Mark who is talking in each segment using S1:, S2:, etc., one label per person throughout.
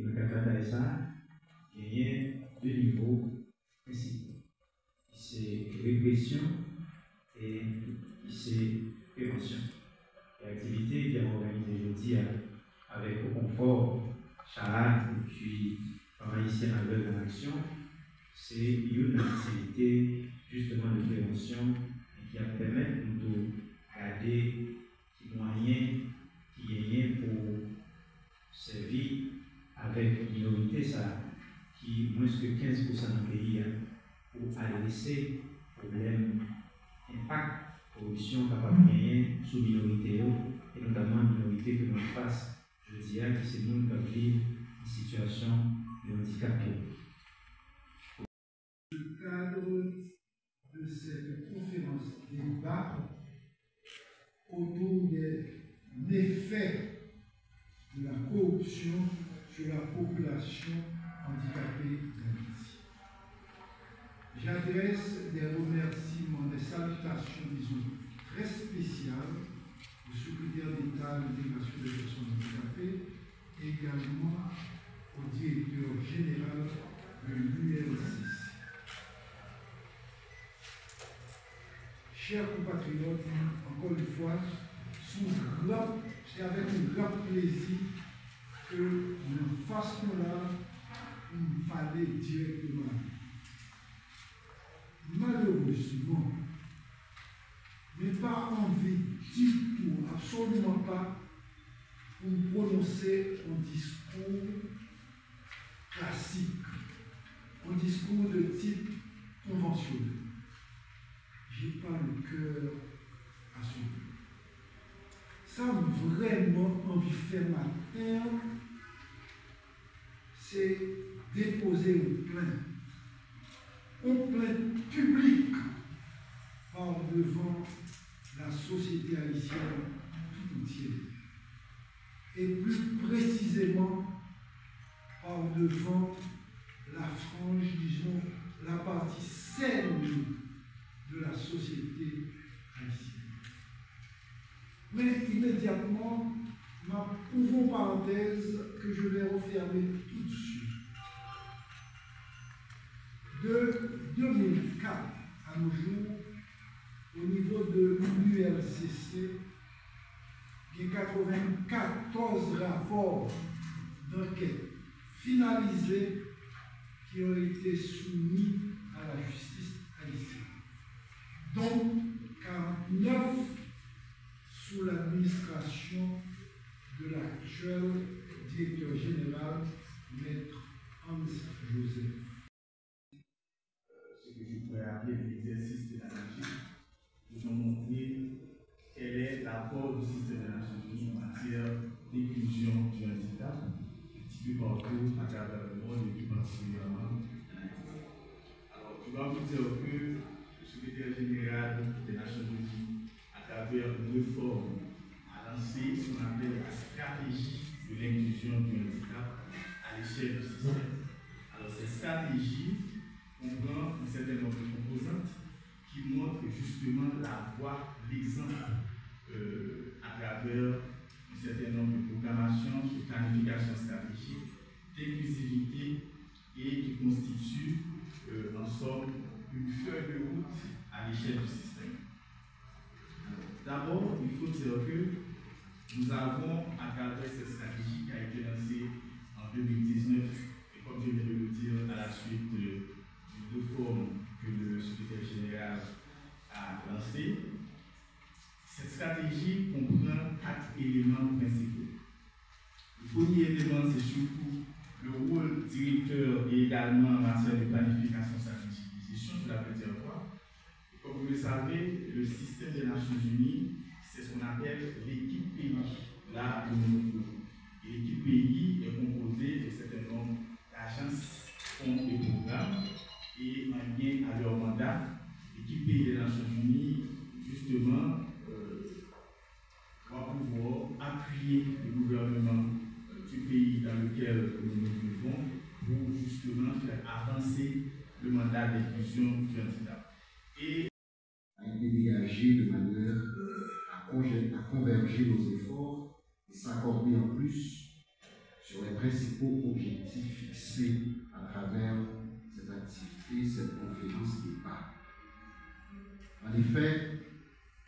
S1: dans le cadre de ça, il y a deux niveaux principaux. C'est répression et c'est prévention. L'activité qui est organisée aujourd'hui avec au confort, Chara et puis ici à l'œuvre en action, c'est une activité justement de prévention qui va permettre de garder les moyens qui gagnent pour servir avec une minorité ça, qui moins que 15% du pays pour adresser problème, impact, corruption capable de gagner sous minorité et notamment minorité que l'on face, je dirais que c'est nous qui vivons en situation de handicap.
S2: Dans le cadre de cette conférence débat autour des méfaits de la corruption sur la population handicapée d'Haïti. J'adresse des remerciements, des salutations, disons, très spéciales au secrétaire d'État à l'intégration des personnes handicapées et également au directeur général de l'ULCC. Chers compatriotes, encore une fois, c'est avec un grand plaisir que nous fassons là pour parler directement. Malheureusement, je n'ai pas envie du tout, absolument pas, pour me prononcer un discours classique, un discours de type conventionnel. Je n'ai pas le cœur à souffrir. Ça m'a vraiment envie de faire matin, c'est déposer une plainte publique par devant la société haïtienne tout entière. Et plus précisément par devant la frange, disons, la partie saine de la société haïtienne. Mais immédiatement, ma pauvre parenthèse que je vais refermer tout de suite. De 2004 à nos jours, au niveau de l'ULCC, il y a 94 rapports d'enquête finalisés qui ont été soumis à la justice haïtienne, dont 49 sous l'administration de l'actuel directeur général, Maître Hans-Joseph.
S3: Ce que je pourrais appeler l'exercice pédagogique, pour nous montrer quel est l'apport du système des Nations Unies en matière d'inclusion du handicap, un petit peu partout à travers le monde et plus particulièrement. Alors, je dois vous dire que le secrétaire général des Nations Unies, à travers une réforme, a lancé ce qu'on appelle la stratégie de l'inclusion du handicap à l'échelle du système. Alors, cette stratégie comprend un certain nombre de composantes qui montrent justement la voie, l'exemple à travers un certain nombre de programmations, de planification stratégique, d'inclusivité et qui constituent en somme une feuille de route à l'échelle du système. D'abord, il faut dire que nous avons, à travers cette stratégie qui a été lancée en 2019, et comme je viens de le dire, à la suite d'une réforme que le secrétaire général a lancée, cette stratégie comprend 4 éléments principaux. Le premier élément, c'est surtout le rôle directeur et également en matière de planification stratégique et gestion. Cela veut dire quoi? Et comme vous le savez, le système des Nations Unies, c'est ce qu'on appelle l'équipe pays, là où nous nous trouvons. Et l'équipe pays est composée d'un certain nombre d'agences, fonds et programmes, et en lien à leur mandat, l'équipe pays des Nations Unies, justement, va pouvoir appuyer le gouvernement du pays dans lequel nous nous vivons pour justement faire avancer le mandat d'inclusion du handicap. Et
S4: a été dégagé de manière à converger nos efforts et s'accorder en plus sur les principaux objectifs fixés à travers cette activité, cette conférence débat. En effet,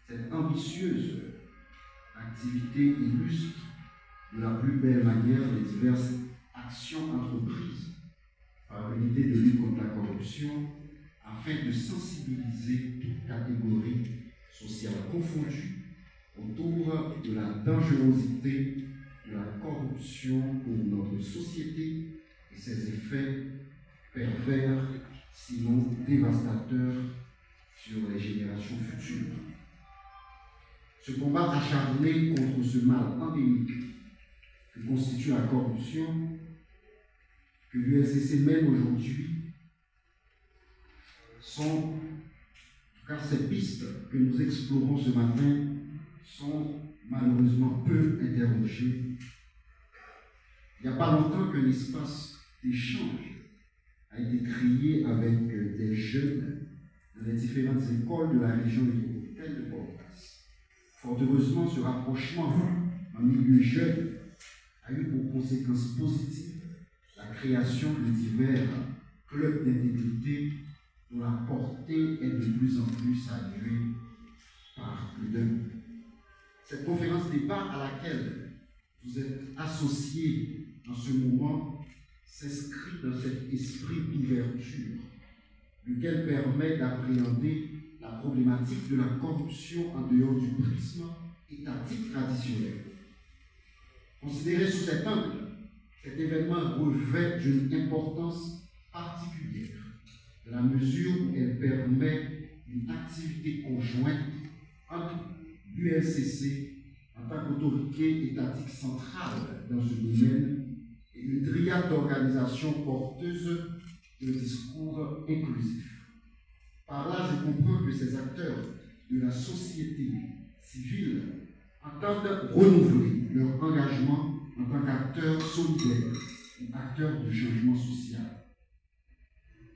S4: cette ambitieuse activité illustre de la plus belle manière les diverses actions entreprises par l'unité de lutte contre la corruption afin de sensibiliser toute catégorie sociale confondue autour de la dangerosité de la corruption pour notre société et ses effets pervers, sinon dévastateurs, sur les générations futures. Ce combat acharné contre ce mal endémique que constitue la corruption, que l'USCC mène aujourd'hui, car ces pistes que nous explorons ce matin sont malheureusement peu interrogées. Il n'y a pas longtemps qu'un espace d'échange a été créé avec des jeunes dans les différentes écoles de la région métropolitaine de Port-au-Prince. Fort heureusement, ce rapprochement en milieu jeune a eu pour conséquence positive la création de divers clubs d'intégrité dont la portée est de plus en plus saluée par plus d'un. Cette conférence débat à laquelle vous êtes associés en ce moment s'inscrit dans cet esprit d'ouverture, lequel permet d'appréhender la problématique de la corruption en dehors du prisme étatique traditionnel. Considéré sous cet angle, cet événement revêt d'une importance particulière, dans la mesure où elle permet une activité conjointe entre l'ULCC en tant qu'autorité étatique centrale dans ce domaine et une triade d'organisations porteuses de discours inclusifs. Par là, je comprends que ces acteurs de la société civile entendent renouveler leur engagement en tant qu'acteurs solidaires et acteurs du changement social.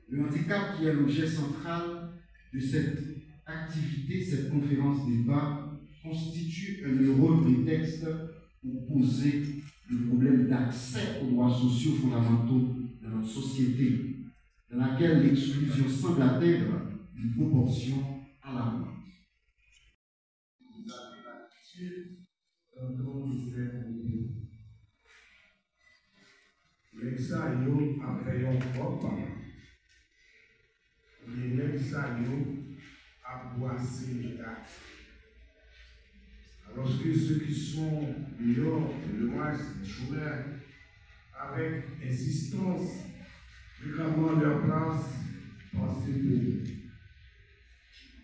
S4: Le handicap qui est l'objet central de cette activité, cette conférence débat, constitue un heureux prétexte pour poser le problème d'accès aux droits sociaux fondamentaux dans notre société, dans laquelle l'exclusion semble atteindre une proportion alarmante.
S5: L'exayo après un propre, l'exayo a boissé les dates. Alors que ceux qui sont dehors, le moins chômeurs, avec insistance, réclamant leur place, pensez pour.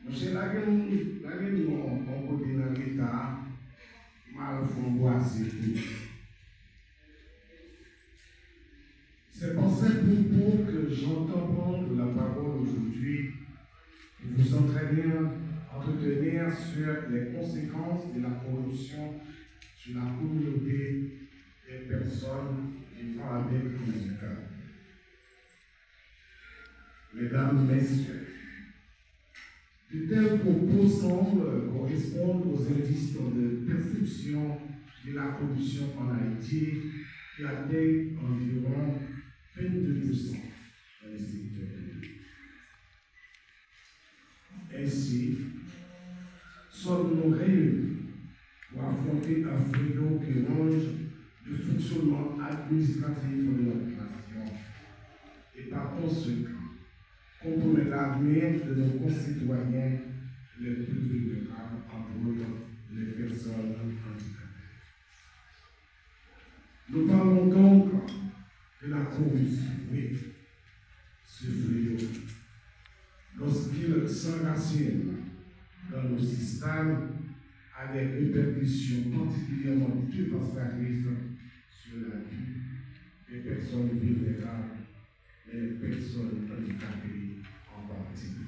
S5: Monsieur Laguerre, on côté dans l'État, mal font boisser tout. C'est pour ces propos que j'entends prendre la parole aujourd'hui pour vous entretenir sur les conséquences de la corruption sur la communauté des personnes vivant avec handicap. Mesdames, Messieurs, de tels propos semblent correspondre aux indices de perception de la corruption en Haïti qui atteignent environ 22% dans le secteur public. Ainsi, sommes-nous réunis pour affronter un fléau qui ronge le fonctionnement administratif de notre nation et par conséquent compromet l'avenir de nos concitoyens les plus vulnérables, entre autres les personnes handicapées. Nous parlons donc de la corruption, oui, ce fléau, lorsqu'il s'enracine dans nos systèmes, a des répercussions particulièrement dévastatrices sur la vie des personnes vulnérables et les personnes handicapées en particulier.